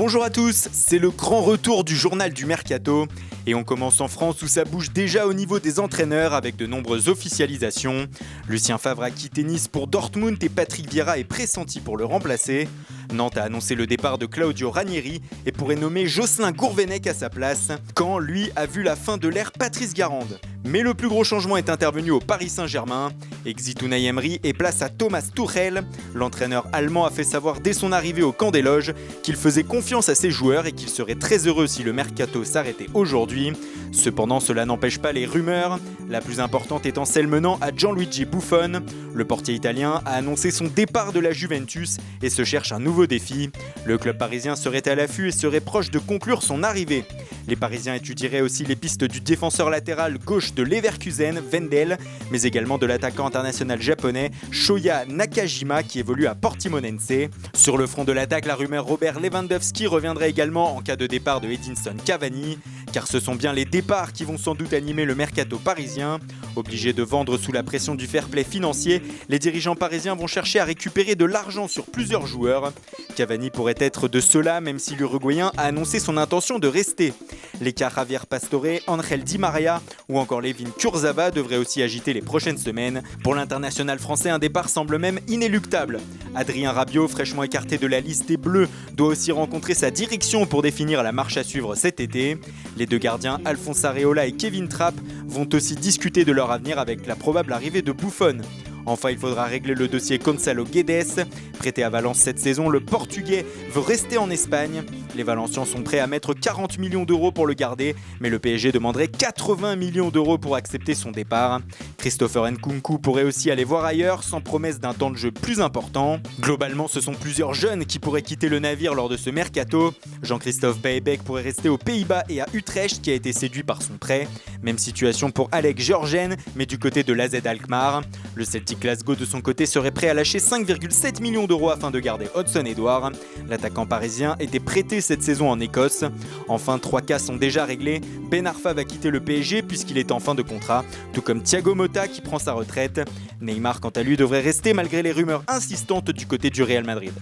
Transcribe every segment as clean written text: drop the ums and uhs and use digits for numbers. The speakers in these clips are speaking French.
Bonjour à tous, c'est le grand retour du journal du Mercato et on commence en France où ça bouge déjà au niveau des entraîneurs avec de nombreuses officialisations. Lucien Favre a quitté Nice pour Dortmund et Patrick Vieira est pressenti pour le remplacer. Nantes a annoncé le départ de Claudio Ranieri et pourrait nommer Jocelyn Gourvenec à sa place. Caen, lui, a vu la fin de l'ère Patrice Garande. Mais le plus gros changement est intervenu au Paris Saint-Germain. Exit Unai Emery et place à Thomas Tuchel. L'entraîneur allemand a fait savoir dès son arrivée au camp des loges qu'il faisait confiance à ses joueurs et qu'il serait très heureux si le mercato s'arrêtait aujourd'hui. Cependant, cela n'empêche pas les rumeurs, la plus importante étant celle menant à Gianluigi Buffon. Le portier italien a annoncé son départ de la Juventus et se cherche un nouveau défi. Le club parisien serait à l'affût et serait proche de conclure son arrivée. Les Parisiens étudieraient aussi les pistes du défenseur latéral gauche de Leverkusen, Wendel, mais également de l'attaquant international japonais Shoya Nakajima qui évolue à Portimonense. Sur le front de l'attaque, la rumeur Robert Lewandowski reviendrait également en cas de départ de Edinson Cavani, car ce sont bien les départs qui vont sans doute animer le mercato parisien. Obligés de vendre sous la pression du fair play financier, les dirigeants parisiens vont chercher à récupérer de l'argent sur plusieurs joueurs. Cavani pourrait être de ceux-là, même si l'Uruguayen a annoncé son intention de rester. Les cas Javier Pastore, Angel Di Maria ou encore Levin Kurzawa devraient aussi agiter les prochaines semaines. Pour l'international français, un départ semble même inéluctable. Adrien Rabiot, fraîchement écarté de la liste des Bleus, doit aussi rencontrer sa direction pour définir la marche à suivre cet été. Les deux gardiens, Alphonse Areola et Kevin Trapp, vont aussi discuter de leur avenir avec la probable arrivée de Buffon. Enfin, il faudra régler le dossier Gonçalo Guedes. Prêté à Valence cette saison, le Portugais veut rester en Espagne. Les Valencians sont prêts à mettre 40 millions d'euros pour le garder, mais le PSG demanderait 80 millions d'euros pour accepter son départ. Christopher Nkunku pourrait aussi aller voir ailleurs, sans promesse d'un temps de jeu plus important. Globalement, ce sont plusieurs jeunes qui pourraient quitter le navire lors de ce mercato. Jean-Christophe Baebek pourrait rester aux Pays-Bas et à Utrecht, qui a été séduit par son prêt. Même situation pour Alec Georgen, mais du côté de l'AZ Alkmaar. Le Celtic Glasgow, de son côté, serait prêt à lâcher 5,7 millions d'euros afin de garder Hudson-Edouard. L'attaquant parisien était prêté cette saison en Écosse. Enfin, 3 cas sont déjà réglés. Ben Arfa va quitter le PSG puisqu'il est en fin de contrat, tout comme Thiago Motta qui prend sa retraite. Neymar, quant à lui, devrait rester malgré les rumeurs insistantes du côté du Real Madrid.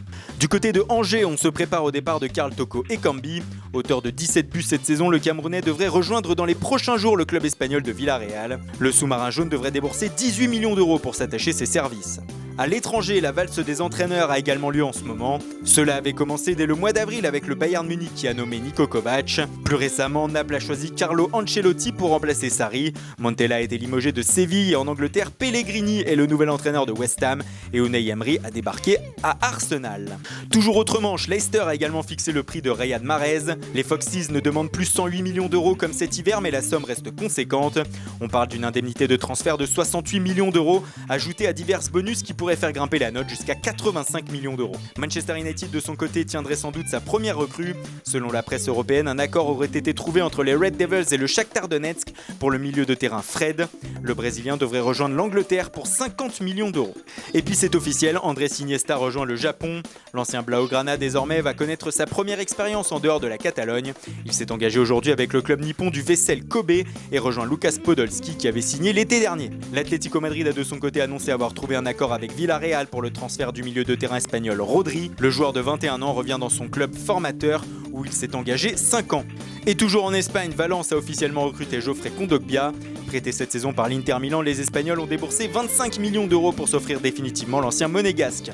Du côté de Angers, on se prépare au départ de Karl Toko Ekambi. Auteur de 17 buts cette saison, le Camerounais devrait rejoindre dans les prochains jours le club espagnol de Villarreal. Le sous-marin jaune devrait débourser 18 millions d'euros pour s'attacher ses services. À l'étranger, la valse des entraîneurs a également lieu en ce moment. Cela avait commencé dès le mois d'avril avec le Bayern Munich qui a nommé Niko Kovac. Plus récemment, Naples a choisi Carlo Ancelotti pour remplacer Sarri. Montella a été limogé de Séville et en Angleterre, Pellegrini est le nouvel entraîneur de West Ham et Unai Emery a débarqué à Arsenal. Toujours autre manche, Leicester a également fixé le prix de Riyad Mahrez. Les Foxes ne demandent plus 108 millions d'euros comme cet hiver, mais la somme reste conséquente. On parle d'une indemnité de transfert de 68 millions d'euros, ajoutée à divers bonus qui pourraient faire grimper la note jusqu'à 85 millions d'euros. Manchester United de son côté tiendrait sans doute sa première recrue. Selon la presse européenne, un accord aurait été trouvé entre les Red Devils et le Shakhtar Donetsk pour le milieu de terrain Fred. Le Brésilien devrait rejoindre l'Angleterre pour 50 millions d'euros. Et puis c'est officiel, Andrés Iniesta rejoint le Japon. L'ancien Blaugrana désormais va connaître sa première expérience en dehors de la Catalogne. Il s'est engagé aujourd'hui avec le club nippon du Vissel Kobe et rejoint Lucas Podolski qui avait signé l'été dernier. L'Atlético Madrid a de son côté annoncé avoir trouvé un accord avec Villarreal pour le transfert du milieu de terrain espagnol Rodri. Le joueur de 21 ans revient dans son club formateur où il s'est engagé 5 ans. Et toujours en Espagne, Valence a officiellement recruté Geoffrey Kondogbia. Prêté cette saison par l'Inter Milan, les Espagnols ont déboursé 25 millions d'euros pour s'offrir définitivement l'ancien monégasque.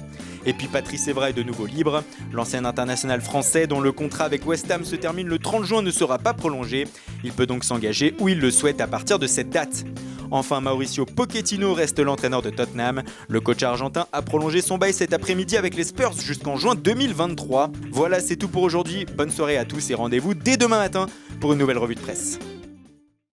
Et puis Patrice Evra est de nouveau libre. L'ancien international français dont le contrat avec West Ham se termine le 30 juin ne sera pas prolongé. Il peut donc s'engager où il le souhaite à partir de cette date. Enfin, Mauricio Pochettino reste l'entraîneur de Tottenham. Le coach argentin a prolongé son bail cet après-midi avec les Spurs jusqu'en juin 2023. Voilà, c'est tout pour aujourd'hui. Bonne soirée à tous et rendez-vous dès demain matin pour une nouvelle revue de presse.